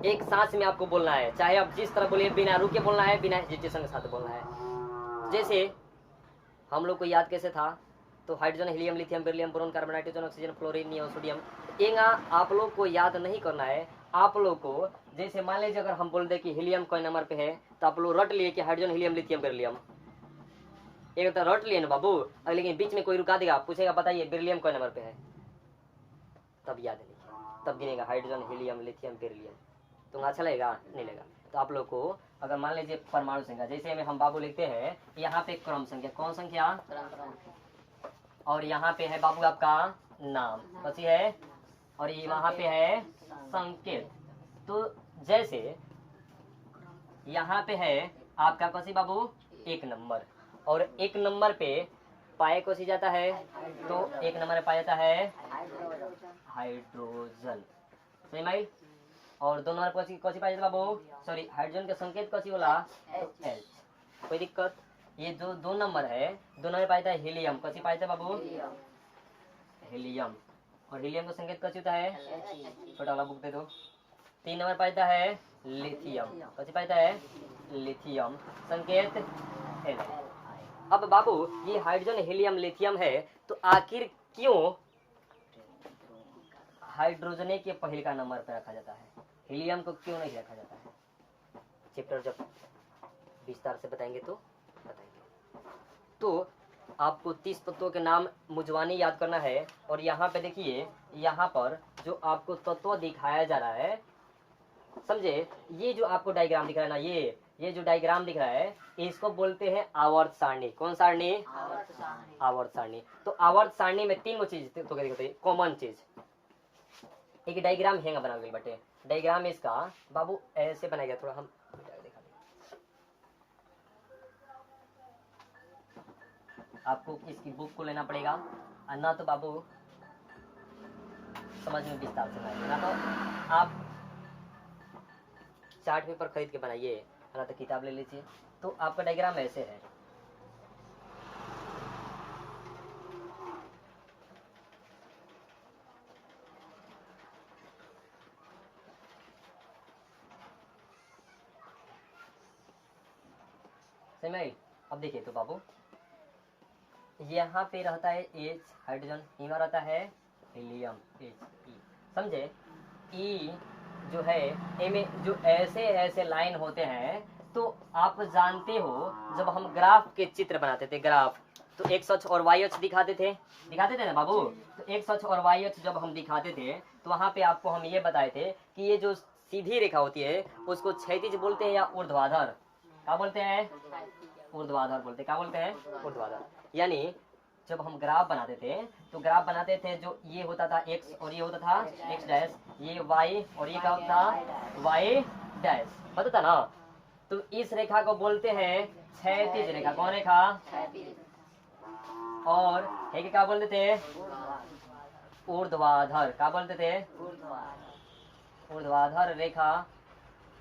एक सांस में आपको बोलना है, चाहे आप जिस तरह बोलिए, बिना रुके बोलना है, बिना हेजिटेशन के साथ बोलना है। जैसे हम लोग को याद कैसे था, तो hydrogen, helium, lithium, beryllium, boron, carbon, nitrogen, oxygen, fluorine, neon, sodium, एंगा आप लोग को याद नहीं करना है। आप लोग को जैसे मान लीजिए अगर हम बोल दे कि हीलियम कोई नंबर पे है, तो आप लोग रट लिए कि हाइड्रोजन, हीलियम, लिथियम, बेरिलियम, एक तो रट लिए ना बाबू, लेकिन बीच में कोई रुका देगा, पूछेगा बताइए बेरिलियम कोई नंबर पे है, तब याद नहीं, तब गिनेगा हाइड्रोजन, हीलियम, लिथियम, बेरिलियम, तो अच्छा लगेगा नहीं लगेगा। तो आप लोग को अगर मान लीजिए परमाणु संख्या, जैसे में हम बाबू लिखते हैं यहाँ पे क्रम संख्या, कौन संख्या, और यहाँ पे है बाबू आपका नाम कौन है, और ये वहां पे है संकेत। तो जैसे यहाँ पे है आपका कौन बाबू एक नंबर, और एक नंबर पे पाए कौन जाता है, तो एक नंबर पे पाया जाता है हाइड्रोजन, सही माइल। और दो नंबर कौन पाया जाता बाबू, सॉरी हाइड्रोजन के संकेत कौन बोला, तो एच, कोई दिक्कत। ये जो दो नंबर है, दो नंबर पाया जाता है हीलियम, कौन पाया जाता है बाबू, हीलियम, और हीलियम का संकेत कौन होता है, छोटा वाला बुक दे दो। तीन नंबर पाया जाता है लिथियम, कौन पाया जाता है, लिथियम, संकेत एल। अब बाबू ये हाइड्रोजन, हीलियम, लिथियम है, तो आखिर क्यों हाइड्रोजन के पहले का नंबर पर रखा जाता है, हीलियम को क्यों नहीं रखा जाता है? चैप्टर जब विस्तार से बताएंगे तो बताएंगे। तो आपको 30 तत्वों के नाम मुजवानी याद करना है, और यहाँ पे देखिए, यहाँ पर जो आपको तत्व दिखाया जा रहा है, समझे, ये जो आपको डायग्राम दिख रहा है ना, ये जो डायग्राम दिख रहा है, इसको बोलते हैं आवर्त सारणी। कौन सारणी, आवर्त सारणी। तो आवर्त सारणी में तीन चीज तो देखते कॉमन चीज, एक डायग्राम हैंगा बना गई बटे, डायग्राम इसका बाबू ऐसे बनाया गया, थोड़ा हम दिखा दें आपको, इसकी बुक को लेना पड़ेगा, ना तो बाबू समझ में विस्तार से बनाइए, ना तो आप चार्ट पेपर खरीद के बनाइए, है ना, तो किताब ले लीजिए। तो आपका डायग्राम ऐसे है, समझ। अब देखिए तो बाबू यहाँ पे रहता है H हाइड्रोजन, यहाँ रहता है हीलियम He, समझे। E जो है ए में जो ऐसे ऐसे लाइन होते हैं, तो आप जानते हो जब हम ग्राफ के चित्र बनाते थे, ग्राफ तो एक्स अक्ष और वाई अक्ष दिखाते थे ना बाबू। तो एक्स अक्ष और वाई अक्ष जब हम दिखाते थे, तो वहाँ पे आपको हम ये बताए थे कि ये जो सीधी रेखा होती है उसको क्षैतिज बोलते हैं या ऊर्ध्वाधर, क्या बोलते हैं, ऊर्ध्वाधर बोलते हैं, क्या बोलते हैं, ऊर्ध्वाधर। यानी जब हम ग्राफ बनाते थे, तो ग्राफ बनाते थे, जो ये होता था एक्स और ये होता था एक्स डैश, ये वाई और ये क्या होता था वाई डैश, पता था ना। तो इस रेखा को बोलते हैं क्षैतिज रेखा, कौन रेखा, और है क्या बोलते थे, ऊर्ध्वाधर, क्या बोलते थे, ऊर्ध्वाधर रेखा।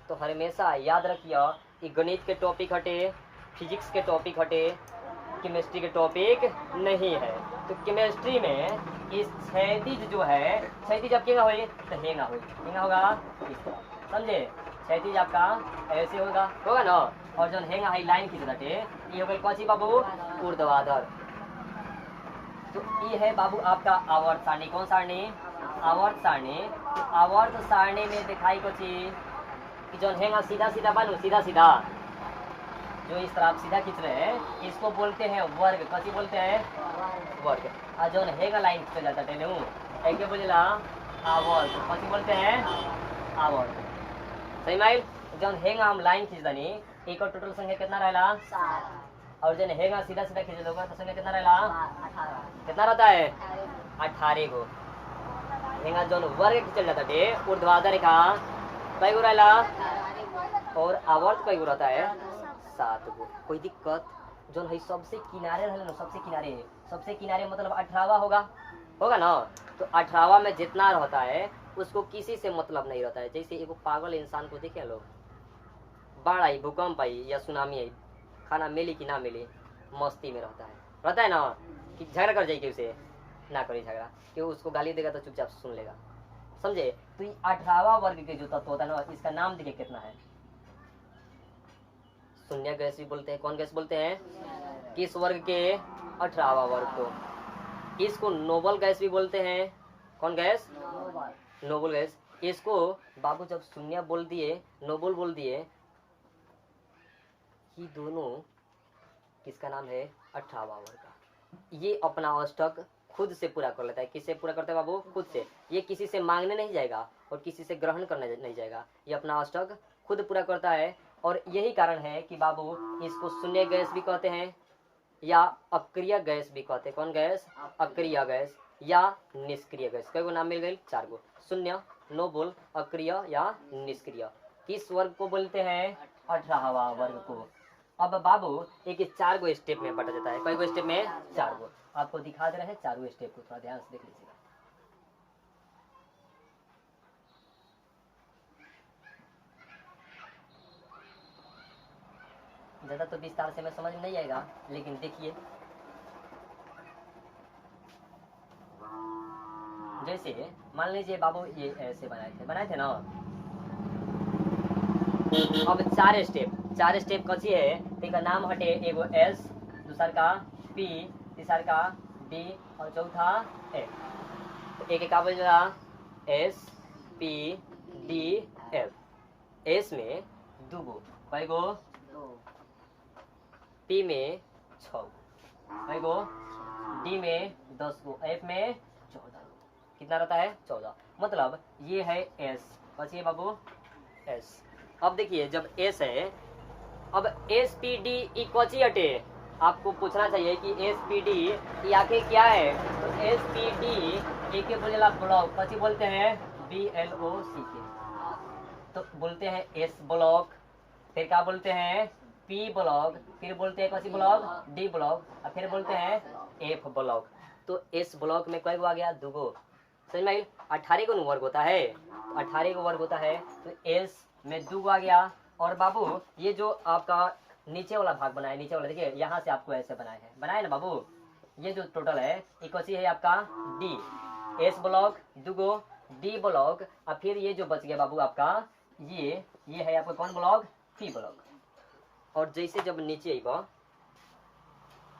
तो हमेशा याद रखिए कि गणित के टॉपिक हटे, फिजिक्स के टॉपिक हटे, केमिस्ट्री के टॉपिक नहीं है। तो केमिस्ट्री में इस क्षैतिज जो है, क्षैतिज अब क्या होगी, तो हेंगा होगा इस तरह, समझे। क्षैतिज आपका ऐसे होगा ना, और जो हेंगा है लाइन खींच दटे, ये हो गई कौन सी बाबू, ऊर्ध्वाधर। तो ये है बाबू आपका आवर्त सारणी, कौन सारणी, आवर्त सारणी। तो आवर्त सारणी में दिखाई कुछ कि जो हेंगा सीधा सीधा बनू, सीधा सीधा जो इस तरह आप सीधा खींच रहे हैं, इसको बोलते हैं वर्ग, कथी बोलते हैं, वर्ग। और जो हेगा लाइन खींच जाता है एक बोलेला आवर्त, कथी बोलते हैं, आवर्त, सही माइल। जब हेगा हम लाइन खींच दनी, एक और टोटल संख्या कितना रहेला, 7, और जब हेगा सीधा सीधा खींच दोगे तो संख्या कितना रहेला, 18, कितना रहता है, 18 गो। हेगा जो वर्ग खींचल जाता है ऊर्ध्वाधर रेखा कई गो रहेला, और आवर्त कई गो रहता है, 7 गो। कोई दिक्कत, जो है सबसे किनारे रहे ना, सबसे किनारे मतलब 18वां होगा ना। तो 18वां में जितना रहता है उसको किसी से मतलब नहीं रहता है। जैसे एक पागल इंसान को देखे लोग, बाढ़ आई, भूकंप आई या सुनामी आई, खाना मिली कि ना मिली, मस्ती में रहता है ना, कि झगड़ा कर जाए कि उसे ना करी झगड़ा, कि उसको गाली देगा तो चुपचाप सुन लेगा, समझे। तो ये 18वां वर्ग के जो तत्व होता है ना, इसका नाम देखिए कितना है, शून्य गैस भी बोलते हैं। कौन गैस बोलते हैं? किस वर्ग के? 18वां वर्ग को। इसको नोबल गैस भी बोलते हैं। कौन गैस? Noble gas. इसको बाबू जब शून्य बोल दिए, नोबल बोल दिए, ये दोनों किसका नाम है? 18वां वर्ग का। ये अपना अष्टक खुद से पूरा कर लेता है। किससे पूरा करता है बाबू? खुद से। ये किसी से मांगने नहीं जाएगा और किसी से ग्रहण करने नहीं जाएगा, ये अपना अष्टक खुद पूरा करता है। और यही कारण है कि बाबू इसको शून्य गैस भी कहते हैं या अक्रिय गैस भी कहते हैं। कौन गैस? अक्रिय गैस या निष्क्रिय गैस। कई गो नाम मिल गए? 4 गो। शून्य, नोबल, अक्रिय या निष्क्रिय। किस वर्ग को बोलते हैं? 18वां वर्ग को। अब बाबू एक 4 गो स्टेप में बटा जाता है। कई गो स्टेप में? 4 गो। आपको दिखा दे रहे हैं 4 गो स्टेप को, थोड़ा ध्यान से देख लीजिएगा। ज्यादा तो विस्तार से मैं समझ में नहीं आएगा, लेकिन देखिए जैसे मान लीजिए बाबू ये ऐसे बनाए थे ना। अब 4 स्टेप, 4 स्टेप कौन-सी है? एक का नाम हटे, एगो एस, दूसर का पी, तीसर का डी और चौथा एफ। तो एक का बोला S P D F. S में 2 गो, कई गो? पी में 6 गो, कई गो? डी में 10 गो, एफ में 14 गो। कितना रहता है? 14। मतलब ये है एस। कौन सी है बाबू? एस। अब देखिए जब एस है, अब S P D E Cauchy हटे? आपको पूछना चाहिए कि एस पी डी ये आखिर क्या है। तो एस पी डी एक बोलेला ब्लॉक, कौची बोलते हैं? बी एल ओ सी के। तो बोलते हैं एस ब्लॉक, फिर क्या बोलते हैं? पी ब्लॉक, फिर बोलते हैं कौची ब्लॉक? डी ब्लॉक, और फिर बोलते हैं एफ ब्लॉक। तो एस ब्लॉक में कई गो आ गया? 2 गो। समझ में आई? 18 गो वर्ग होता है, 18 गो वर्ग होता है। तो एस में 2 गो आ गया। और बाबू ये जो आपका नीचे वाला भाग बनाए, नीचे वाला देखिए यहाँ से आपको ऐसे बनाए ना बाबू। ये जो टोटल है ये कौन सी है आपका? डी। एस ब्लॉक 2 गो, डी ब्लॉक, और फिर ये जो बच गया बाबू आपका ये है आपका कौन ब्लॉक? P block. और जैसे जब नीचे आएगा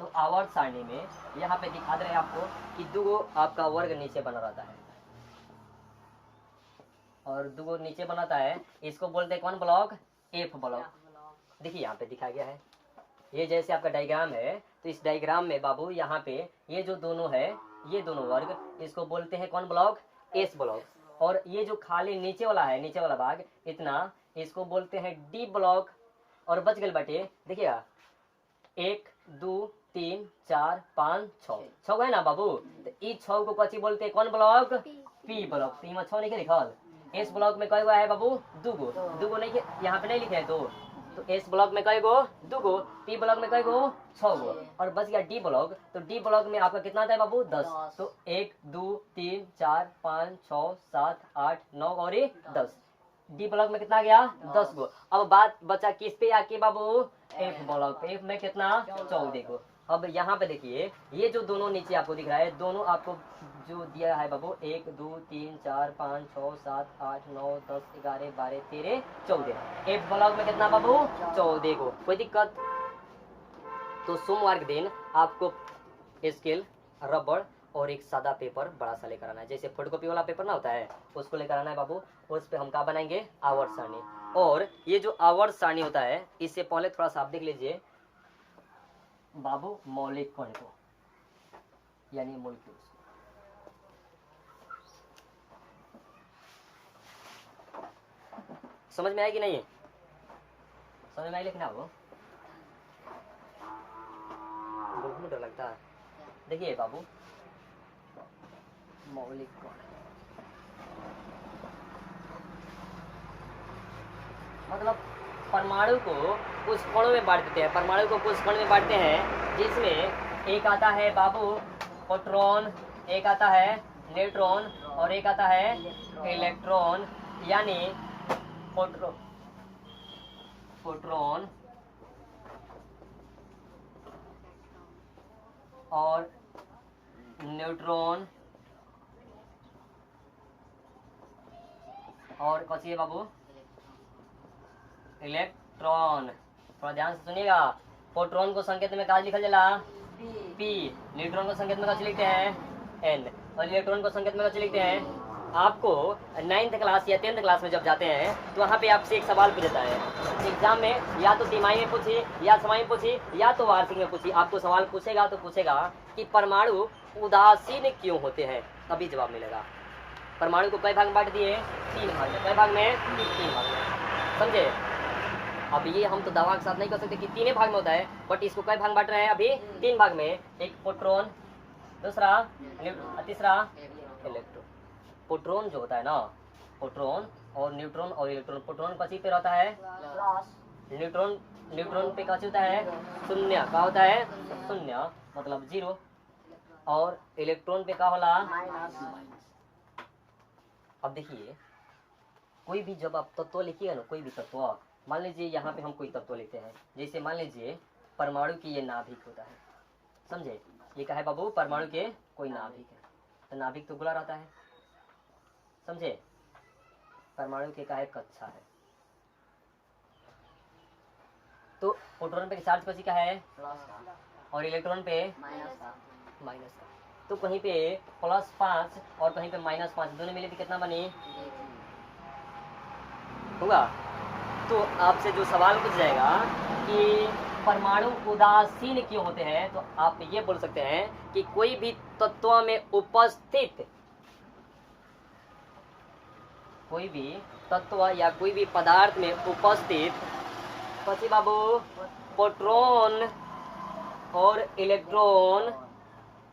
तो आवर्त सारणी में यहाँ पे दिखा दे रहे हैं आपको कि 2 गो आपका वर्ग नीचे बना रहता है और 2 गो नीचे बनाता है। इसको बोलते हैं कौन ब्लॉक? F block. देखिए यहाँ पे दिखाया गया है, ये जैसे आपका डायग्राम है। तो इस डायग्राम में बाबू यहाँ पे ये जो दोनों है, ये दोनों वर्ग, इसको बोलते हैं कौन ब्लॉक? S block. और ये जो खाली नीचे वाला है, नीचे वाला भाग इतना, इसको बोलते हैं डी ब्लॉक। और बच गए बटे, देखिएगा 1 2 3 4 5 6 6 है ना बाबू। तो ई 6 को कौची बोलते हैं? कौन ब्लॉक? P block. तो 6 नहीं लिखल। एस ब्लॉक में कई गो है बाबू? 2 गो। 2 गो नहीं, यहाँ पे नहीं लिखे हैं तो एस ब्लॉक में कई गो? 2 गो। पी ब्लॉक में कई गो? 6 गो। और बच गया डी ब्लॉक। तो डी ब्लॉक में आपका कितना आता है बाबू? 10। तो 1 2 3 4 5 6 7 8 9 और 10। डी ब्लॉक में कितना गया? 10 गो। अब बात बचा किस पे आके बाबू? F block. एफ में कितना? 14 गो। अब यहाँ पे देखिए ये जो दोनों नीचे आपको दिख रहा है, दोनों आपको जो दिया है बाबू 1 2 3 4 5 6 7 8 9 10 11 12 13 14। एफ ब्लॉक में कितना बाबू? 14 गो। कोई दिक्कत? तो सोमवार के दिन आपको स्केल, रबड़ और एक सादा पेपर बड़ा सा लेकर आना है। जैसे फोटोकॉपी वाला पेपर ना होता है, उसको लेकर आना है बाबू। उस पे हम क्या बनाएंगे? आवर्त सारणी। और ये जो आवर्त सारणी होता है, इससे पहले थोड़ा सा आप देख लीजिए बाबू मौलिक कण को, यानी मोलिक्यूल्स। समझ में आया कि नहीं? समझ में आई? लेकिन वो बहुत डर लगता है। देखिए बाबू मौलिक कण, मतलब परमाणु को कुछ कणों में बांट देते हैं। परमाणु को कुछ कण में बांटते हैं, जिसमें एक आता है बाबू प्रोटॉन, एक आता है न्यूट्रॉन और एक आता है इलेक्ट्रॉन। यानी प्रोटॉन और न्यूट्रॉन और कौन सी है बाबू? इलेक्ट्रॉन। थोड़ा ध्यान से सुनिएगा। प्रोटॉन को संकेत में क्या लिखा जाला? पी। न्यूट्रॉन को संकेत में क्या लिखते हैं? एन। और इलेक्ट्रॉन को संकेत में क्या लिखते हैं? आपको 9th क्लास या 10th क्लास में जब जाते हैं तो वहाँ पे आपसे एक सवाल पूछता है एग्जाम में, या तो तिमाही में पूछिए या छमाही में पूछिए या तो वार्षिक में पूछिए। आपको सवाल पूछेगा तो पूछेगा कि परमाणु उदासीन क्यों होते हैं, तभी जवाब मिलेगा। परमाणु को कई भाग में बांट दिए? 3 भाग में। कई भाग में? 3 भाग में। समझे? अब ये हम तो दावा के साथ नहीं कर सकते कि 3 भाग में होता है, बट इसको कई भाग बांट रहे हैं अभी? 3 भाग में। एक प्रोटॉन, दूसरा, तीसरा इलेक्ट्रॉन। प्रोटॉन जो होता है ना, प्रोटॉन और न्यूट्रॉन और इलेक्ट्रॉन। प्रोटॉन कसी पे रहता है? न्यूट्रॉन पे कसी होता है? शून्य। का होता है? शून्य, मतलब 0। और इलेक्ट्रॉन पे का होला? अब देखिए, कोई भी जब आप तत्व लिखिएगा ना, कोई भी तत्व, मान लीजिए यहाँ पे हम कोई तत्व लिखते हैं, जैसे मान लीजिए परमाणु की ये नाभिक होता है। समझे? ये क्या है बाबू? परमाणु के कोई नाभिक है, तो नाभिक तो गोला रहता है। समझे? परमाणु के का है? कक्षा है। तो प्रोटॉन पे चार्ज कौन सी का है? और इलेक्ट्रॉन पे माइनस का। तो कहीं पे +5 और कहीं पे -5, दोनों मिले तो कितना बने होगा? तो आपसे जो सवाल पूछ जाएगा कि परमाणु उदासीन क्यों होते हैं, तो आप ये बोल सकते हैं कि कोई भी तत्व में उपस्थित, कोई भी तत्व या कोई भी पदार्थ में उपस्थित पसी बाबू प्रोटॉन और इलेक्ट्रॉन,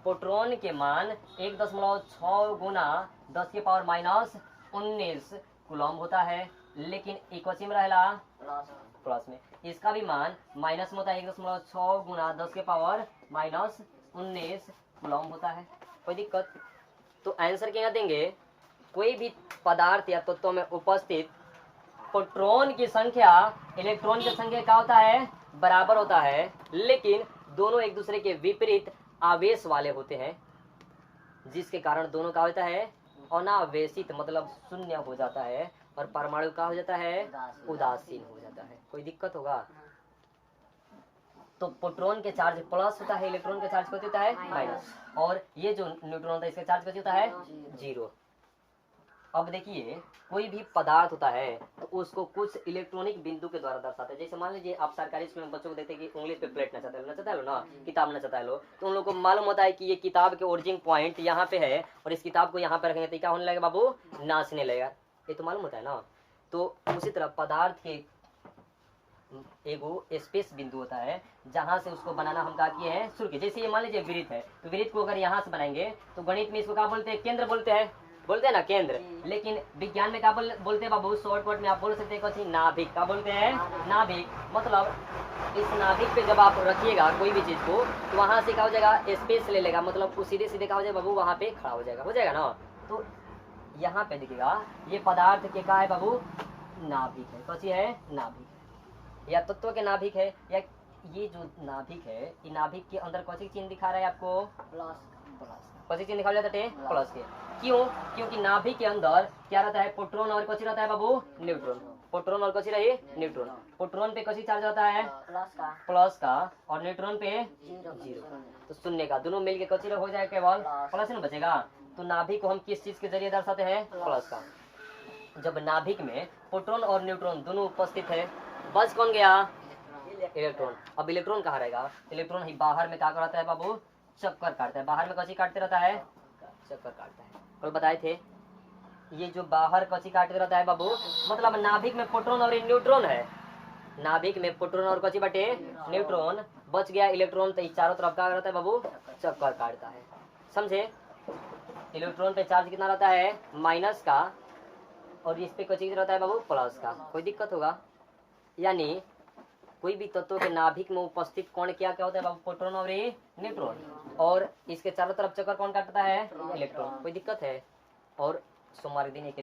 प्रोटॉन के मान 1.6 गुना 10 की पावर -19 कूलम होता है, लेकिन इक्वसी में रहेला प्लस में। इसका भी मान माइनस में होता है, 1.6 गुना 10 के पावर -19 कूलम होता है। कोई दिक्कत? तो आंसर क्या देंगे? कोई भी पदार्थ या तत्व में उपस्थित प्रोटॉन की संख्या इलेक्ट्रॉन की संख्या क्या होता है? बराबर होता है, लेकिन दोनों एक दूसरे के विपरीत आवेश वाले होते हैं, जिसके कारण दोनों का होता है? अनावेशित, मतलब शून्य हो जाता है, और परमाणु का हो जाता है? उदासीन हो जाता है। कोई दिक्कत होगा? तो प्रोटॉन के चार्ज प्लस होता है, इलेक्ट्रॉन का चार्ज होता है माइनस, और ये जो न्यूट्रॉन होता है इसका चार्ज कैसे होता है? 0। अब देखिए, कोई भी पदार्थ होता है तो उसको कुछ इलेक्ट्रॉनिक बिंदु के द्वारा दर्शाते हैं। जैसे मान लीजिए आप सरकारी स्कूल में बच्चों को देखते हैं कि उंगली पे प्लेट नचाता है ना, किताब नचाता है लो, तो उन लोगों को मालूम होता है कि ये किताब के ओरिजिन पॉइंट यहाँ पे है, और इस किताब को यहाँ पे रखेंगे तो क्या होने लगेगा बाबू? नाचने लगेगा। ये तो मालूम होता है ना। तो उसी तरह पदार्थ के एगो स्पेस बिंदु होता है जहां से उसको बनाना हम क्या किए हैं? शुरू किए। जैसे ये मान लीजिए वृत्त है, तो वृत्त को अगर यहाँ से बनाएंगे तो गणित में इसको क्या बोलते हैं? केंद्र बोलते हैं ना, केंद्र। लेकिन विज्ञान में क्या बोलते हैं बाबू? शॉर्टकट में आप बोल सकते हैं कौन? नाभिक। क्या बोलते हैं? नाभिक। मतलब इस नाभिक पे जब आप रखिएगा कोई भी चीज को, तो वहां से क्या हो जाएगा? स्पेस ले लेगा, मतलब सीधे सीधे क्या हो जाएगा बाबू? वहां पे खड़ा हो जाएगा ना। तो यहाँ पे देखिएगा, ये पदार्थ के क्या है बाबू? नाभिक है। कौन सी है? नाभिक है, या तत्व के नाभिक है, या ये जो नाभिक है, ये नाभिक के अंदर कौन सी चिन्ह दिखा रहा है आपको? प्लस। कौन सी चिन्ह दिखा जाता है? प्लस के। क्यों? क्योंकि नाभिक के अंदर क्या रहता है? प्रोटॉन और कौन सी रहता है बाबू? न्यूट्रॉन। प्रोटॉन और कौन सी रही? न्यूट्रॉन। प्रोटॉन पे कौन सी चार्ज रहता है? प्लस का, और न्यूट्रॉन पे 0। तो शून्य का, दोनों मिलके कौन सी हो जाएगा? केवल प्लस न बचेगा। तो नाभिक को हम किस चीज के जरिए दर्शाते हैं? प्लस का। जब नाभिक में प्रोटॉन और न्यूट्रॉन दोनों उपस्थित है, बस कौन गया? इलेक्ट्रॉन। अब इलेक्ट्रॉन कहाँ रहेगा? इलेक्ट्रॉन ही बाहर में क्या करता है बाबू? चक्कर काटता है। बाहर में कौन सी काटते रहता है? चक्कर काटता है। और बताए थे ये जो बाहर कौन सी काटते रहता है बाबू? मतलब नाभिक में प्रोटॉन और न्यूट्रॉन है, नाभिक में प्रोटॉन और कौन सी बटे? न्यूट्रॉन। बच गया इलेक्ट्रॉन, तो चारों तरफ क्या रहता है बाबू? चक्कर काटता है। समझे? इलेक्ट्रॉन पे चार्ज कितना रहता है? माइनस का, और इस पे कौन सी रहता है बाबू? प्लस का। कोई दिक्कत होगा? यानी कोई भी तत्व के नाभिक में उपस्थित कौन क्या होता है बाबू? प्रोटॉन और न्यूट्रॉन, और इसके चारों तरफ चक्कर कौन काटता है? इलेक्ट्रॉन। कोई दिक्कत है? और सोमवार दिन एक